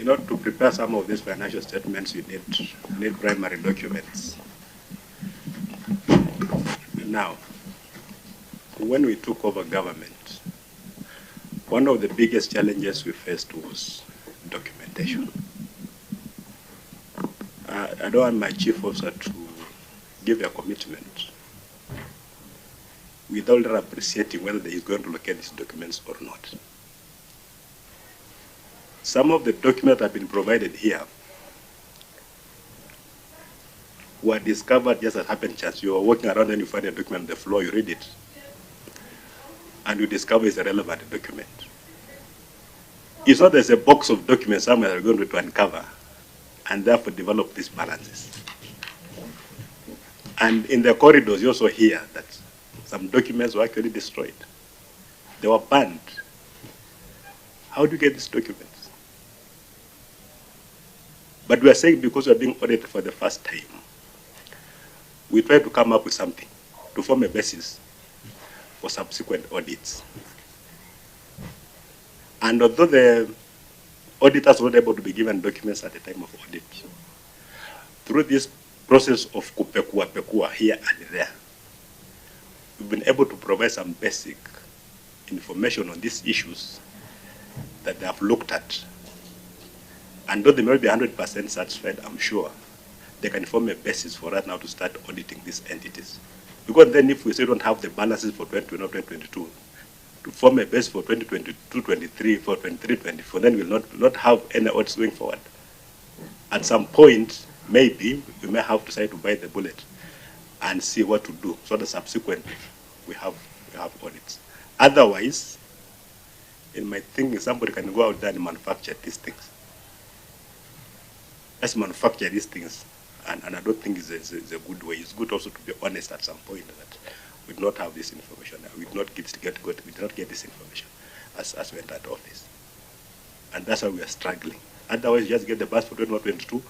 know, to prepare some of these financial statements, you need primary documents. Now, when we took over government, one of the biggest challenges we faced was documentation. I don't want my chief officer to give a commitment without appreciating whether he is going to look at these documents or not. Some of the documents that have been provided here were discovered just as happened chance. You are walking around and you find a document on the floor, you read it, and you discover it's a relevant document. It's not there's a box of documents somewhere that we're going to uncover and therefore develop these balances. And in the corridors, you also hear that some documents were actually destroyed. They were burned. How do you get these documents? But we are saying because we are being audited for the first time, we try to come up with something to form a basis for subsequent audits. And although the auditors were not able to be given documents at the time of audit, through this process of kupekua here and there, we've been able to provide some basic information on these issues that they have looked at. And though they may not be 100% satisfied, I'm sure they can form a basis for us now to start auditing these entities. Because then if we still don't have the balances for 2021-2022, to form a base for 2022-23, for 23-24, then we'll not have any audits going forward. At some point, maybe we may have to decide to bite the bullet and see what to do, so that subsequently we have audits. Otherwise, in my thinking, somebody can go out there and manufacture these things. Let's manufacture these things, and I don't think it's a good way. It's good also to be honest at some point that we do not have this information. We did not get this information as we entered office. And that's why we are struggling. Otherwise, you just get the balance for 2021-22,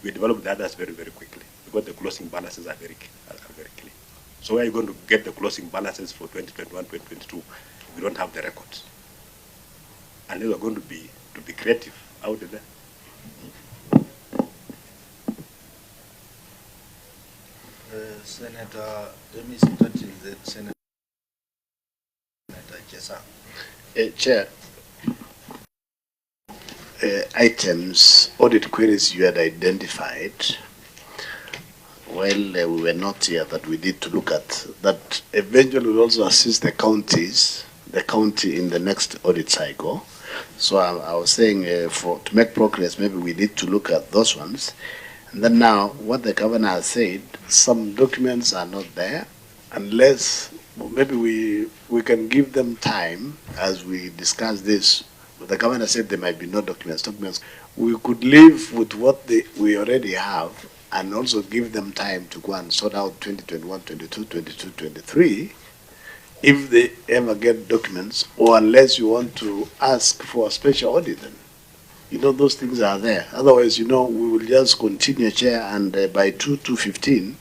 we develop the others very, very quickly because the closing balances are very clear. So where are you going to get the closing balances for 2021-2022 if we don't have the records? And they are going to be creative out there. Senator, let me start with Senator Chesa. Chair, items, audit queries you had identified while we were not here that we need to look at, that eventually will also assist the county in the next audit cycle. So I was saying to make progress, maybe we need to look at those ones. And then now, what the governor has said, some documents are not there, unless maybe we can give them time as we discuss this. The governor said there might be no documents. We could live with what we already have and also give them time to go and sort out 2021, 22, 22, 23, if they ever get documents, or unless you want to ask for a special audit. Then, you know, those things are there. Otherwise, you know, we will just continue, Chair, and by 2/2/15,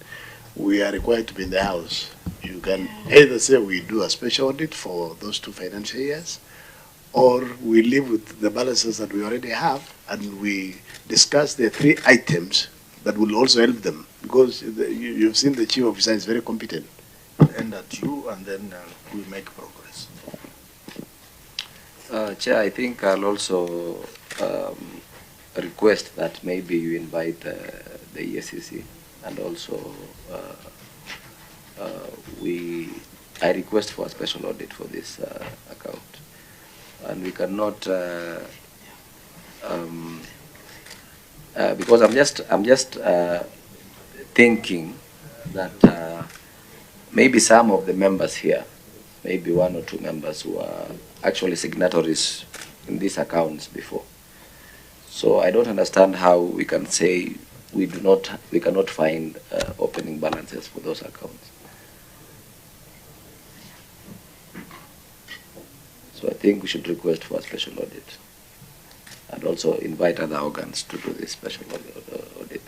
we are required to be in the House. You can either say we do a special audit for those 2 financial years, or we live with the balances that we already have, and we discuss the 3 items that will also help them, because you've seen the chief officer is very competent. And at you, and then we make progress. Chair, I think I'll also request that maybe you invite the ESCC, and also I request for a special audit for this account, and we cannot because I'm just thinking that maybe some of the members here, maybe 1 or 2 members who are actually signatories in these accounts before. So I don't understand how we can say we cannot find opening balances for those accounts. So I think we should request for a special audit, and also invite other organs to do this special audit.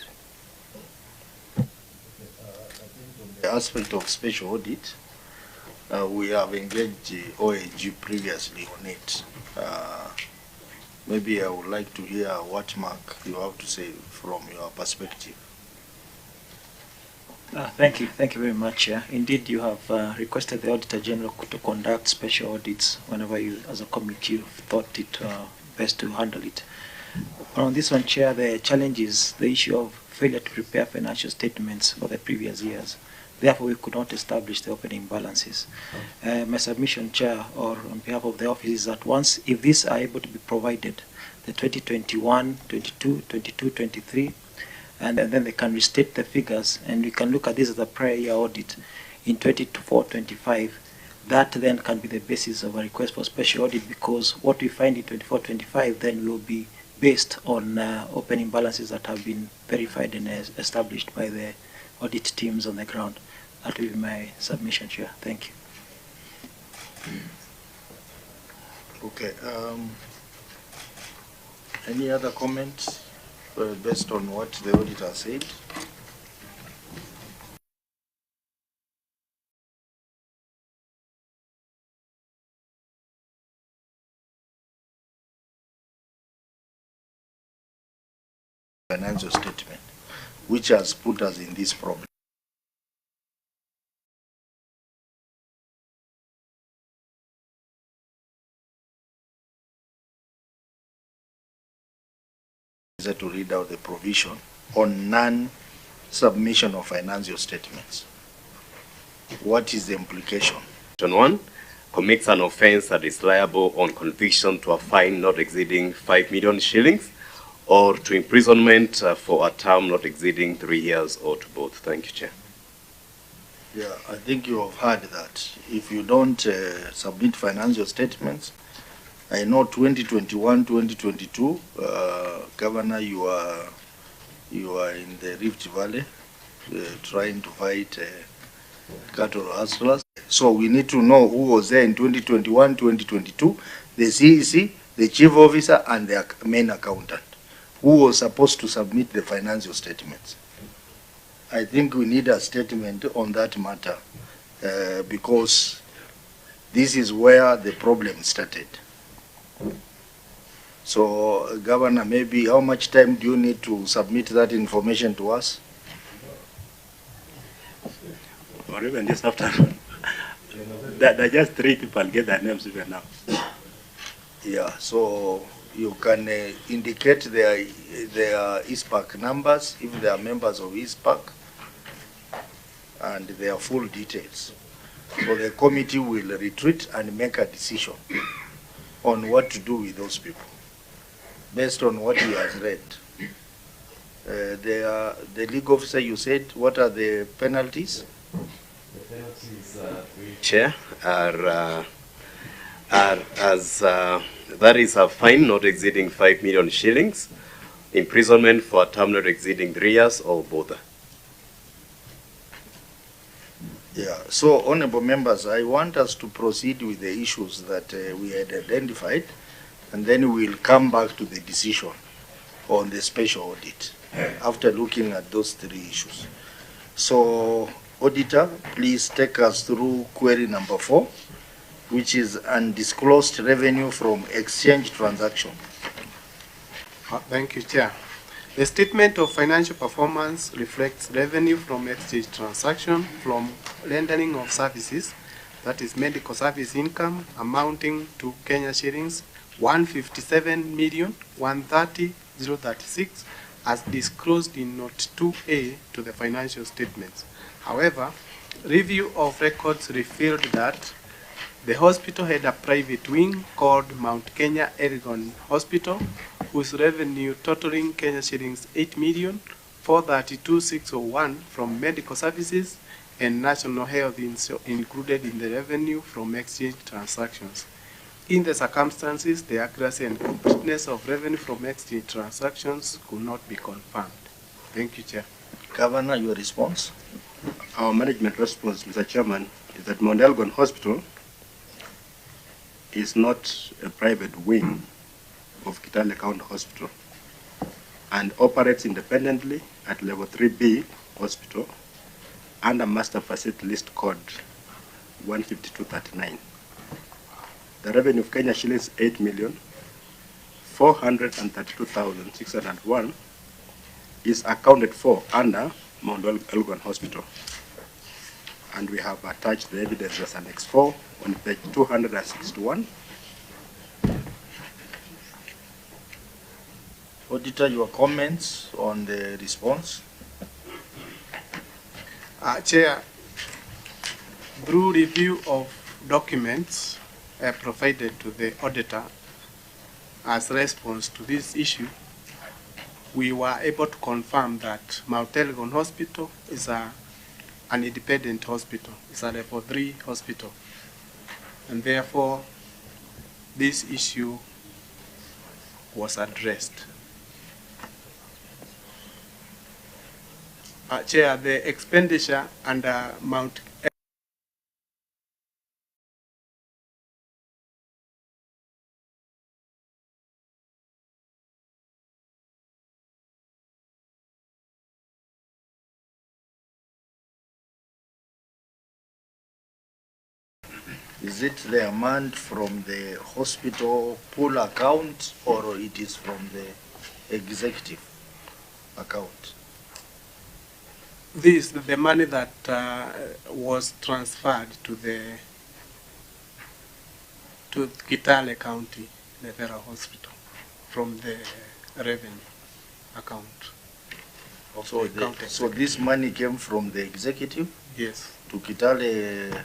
The aspect of special audit, we have engaged OAG previously on it. Maybe I would like to hear what, Mark, you have to say from your perspective. Thank you very much, Chair. Indeed, you have requested the Auditor General to conduct special audits whenever you, as a committee, thought it best to handle it. But on this one, Chair, the challenge is the issue of failure to prepare financial statements for the previous years. Therefore, we could not establish the opening balances. My submission, Chair, or on behalf of the office, is that once, if these are able to be provided, the 2021, 22, 22, 23, and then they can restate the figures, and we can look at this as a prior year audit in 24-25. That then can be the basis of a request for special audit, because what we find in 24-25 then will be based on opening balances that have been verified and established by the audit teams on the ground. That will be my submission, Chair. Thank you. Okay. Any other comments based on what the auditor said? Financial statement, which has put us in this problem. To read out the provision on non-submission of financial statements. What is the implication? 1. Commits an offence that is liable on conviction to a fine not exceeding 5 million shillings or to imprisonment for a term not exceeding 3 years or to both. Thank you, Chair. Yeah, I think you have heard that. If you don't submit financial statements, I know 2021, 2022, Governor, you are in the Rift Valley trying to fight cattle rustlers. So we need to know who was there in 2021, 2022, the CEC, the chief officer, and the main accountant, who was supposed to submit the financial statements. I think we need a statement on that matter because this is where the problem started. So, Governor, maybe how much time do you need to submit that information to us? Or even this afternoon. There are just 3 people get their names even now. Yeah, so you can indicate their ISPAC numbers, if they are members of ISPAC, and their full details. So the committee will retreat and make a decision on what to do with those people, based on what he has read. The legal officer, you said, what are the penalties? The penalties, Chair, are as that is a fine not exceeding 5 million shillings, imprisonment for a term not exceeding 3 years, or both. Yeah, so honorable members, I want us to proceed with the issues that we had identified, and then we'll come back to the decision on the special audit after looking at those 3 issues. So, Auditor, please take us through query number 4, which is undisclosed revenue from exchange transaction. Thank you, Chair. The statement of financial performance reflects revenue from exchange transaction from rendering of services, that is medical service income, amounting to Kenya shillings 157,130,036 as disclosed in Note 2A to the financial statements. However, review of records revealed that the hospital had a private wing called Mount Kenya Elgon Hospital, whose revenue totaling Kenya shillings 8,432,601 from medical services and national health included in the revenue from exchange transactions. In the circumstances, the accuracy and completeness of revenue from exchange transactions could not be confirmed. Thank you, Chair. Governor, your response? Our management response, Mr. Chairman, is that Mount Elgon Hospital is not a private wing of Kitale County Hospital and operates independently at level 3B hospital under master facility list code 15239. The revenue of Kenya shillings 8,432,601 432,601 is accounted for under Mount Elgon Hospital. And we have attached the evidence as Annex 4 on page 261. Auditor, your comments on the response? Chair, through review of documents provided to the auditor as response to this issue, we were able to confirm that Mount Elgon Hospital is an independent hospital. It's a level 3 hospital. And therefore, this issue was addressed. Chair, the expenditure under Mount Is it the amount from the hospital pool account or it is from the executive account? This the money that was transferred to Kitale County Referral Hospital from the revenue account. So, so this money came from the executive? Yes. To Kitale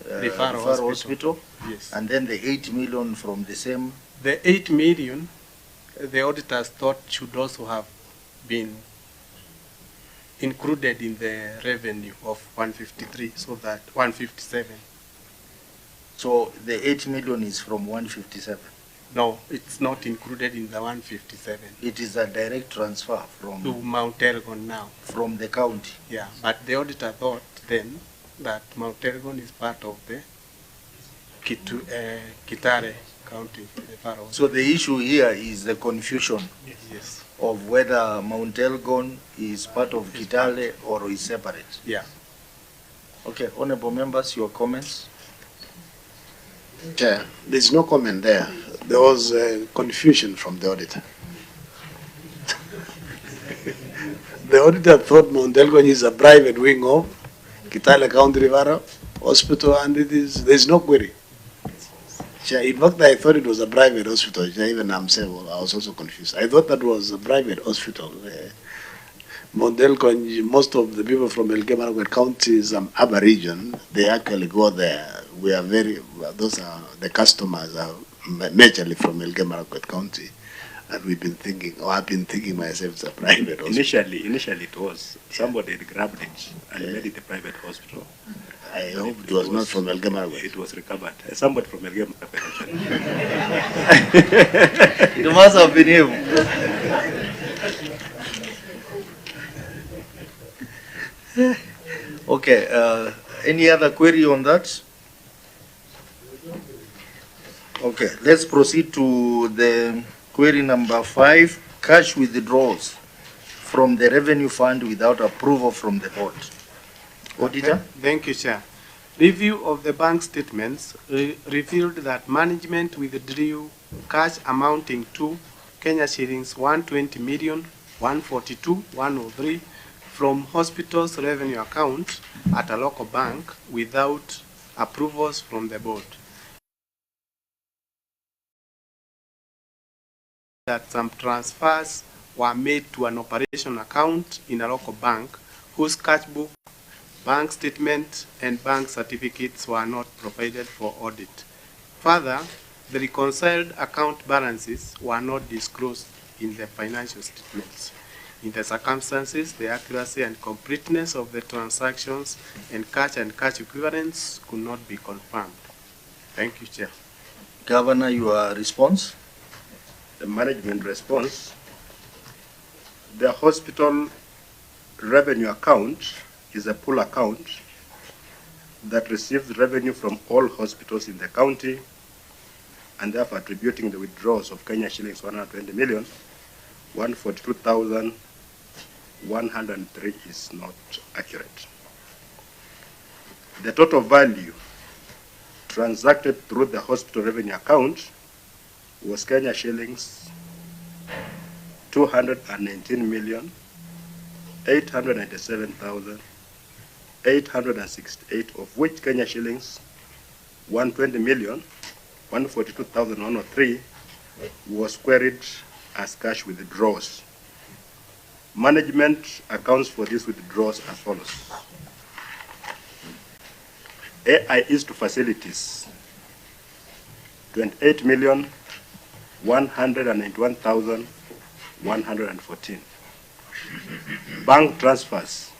Referral Hospital? Yes. And then the 8 million from the same? The 8 million, the auditors thought should also have been included in the revenue of 153, so that 157. So the 8 million is from 157? No, it's not included in the 157. It is a direct transfer from to Mount Elgon now. From the county? Yeah, but the auditor thought then that Mount Elgon is part of the Kitale County. So the issue here is the confusion yes. of whether Mount Elgon is part of Kitale or is separate. Yeah. Okay, honorable members, your comments? Chair, there's no comment there. There was confusion from the auditor. The auditor thought Mount Elgon is a private wing of Kitale County Referral Hospital, and there's no query. Chair, in fact, I thought it was a private hospital. Even I'm saying, well, I was also confused. I thought that was a private hospital. Mount Elgon, most of the people from Elgeyo-Marakwet County is Aba region. They actually go there. We are those are the customers are majorly from Elgeyo-Marakwet County, and we've been thinking, or I've been thinking myself, it's a private hospital. Initially it was. Somebody had grabbed it and made it a private hospital. I hope it was not from Elgeyo-Marakwet. It was recovered. Somebody from Elgeyo-Marakwet. It must have been him. Okay, any other query on that? Okay, let's proceed to the query number 5, cash withdrawals from the revenue fund without approval from the board. Auditor? Thank you, Chair. Review of the bank statements revealed that management withdrew cash amounting to Kenya shillings 120,142,103 from hospital's revenue account at a local bank without approvals from the board. That some transfers were made to an operation account in a local bank whose cash book, bank statement, and bank certificates were not provided for audit. Further, the reconciled account balances were not disclosed in the financial statements. In the circumstances, the accuracy and completeness of the transactions and cash equivalents could not be confirmed. Thank you, Chair. Governor, your response? The management response, the hospital revenue account is a pool account that receives revenue from all hospitals in the county, and therefore attributing the withdrawals of Kenya shillings 120,142,103 is not accurate. The total value transacted through the hospital revenue account was Kenya shillings 219,897,868, of which Kenya shillings 120,142,103 was queried as cash withdrawals. Management accounts for these withdrawals as follows. AI is to facilities 28,191,114. Bank transfers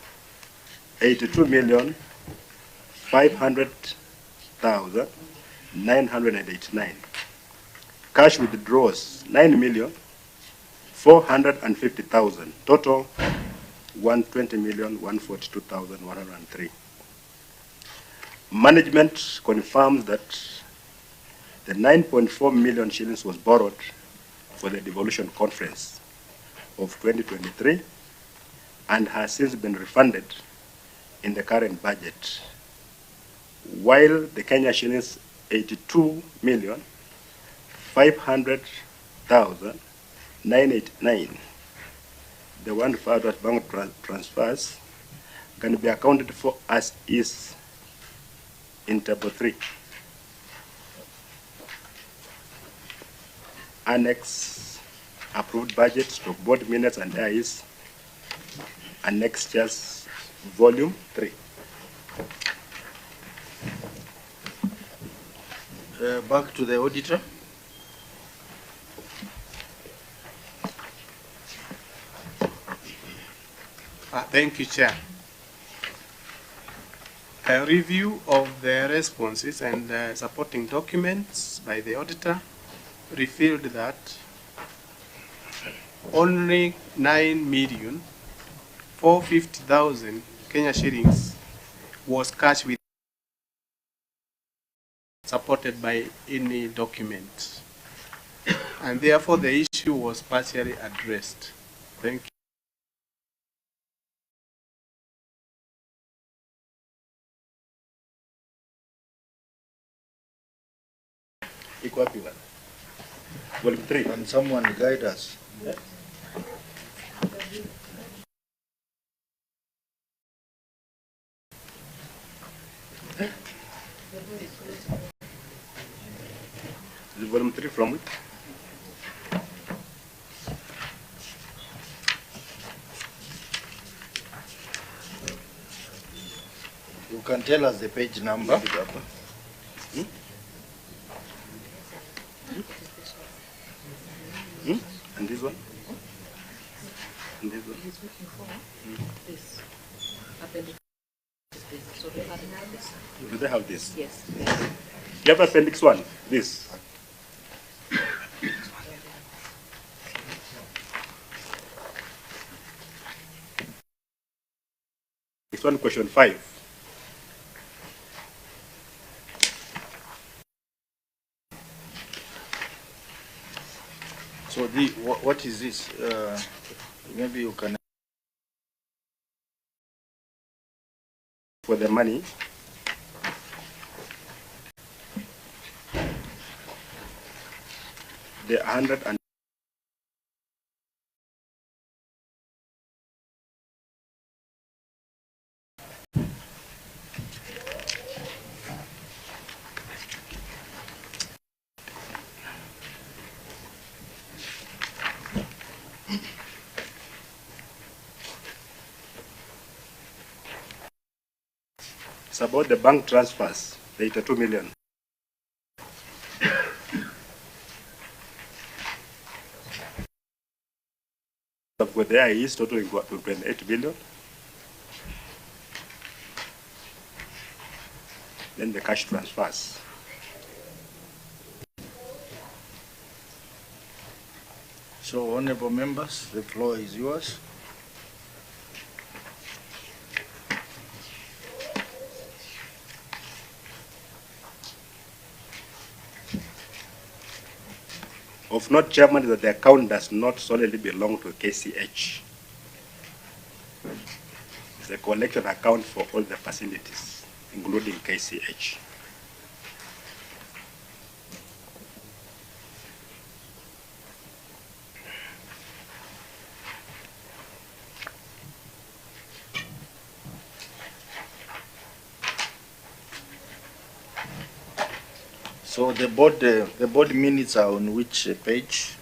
82,500,989. Cash withdrawals 9,450,000. Total 120,142,103. Management confirms that the 9.4 million shillings was borrowed for the devolution conference of 2023 and has since been refunded in the current budget, while the Kenya shillings 82,500,989, the one referred to as bank transfers, can be accounted for as is in table 3. Annex approved budget, stock board minutes and dies, annexures, volume 3. Back to the auditor. Thank you, Chair. A review of the responses and supporting documents by the auditor revealed that only 9,450,000 Kenya shillings was cash with supported by any document, and therefore the issue was partially addressed. Thank you. Iko wapi bwana? Volume 3. Can someone guide us? Yeah. The volume 3 from it? You can tell us the page number. And this one? And this one? This appendix. So they have this. Do they have this? Yes. You have appendix 1, this. It's one question 5. So what is this? Maybe you can. For the money, the 100 and it's about the bank transfers, the 82 million. With the IEs totaling 28 billion. Then the cash transfers. So, honorable members, the floor is yours. Of note, Chairman, that the account does not solely belong to KCH. It's a collection account for all the facilities, including KCH. So the board minutes are on which page?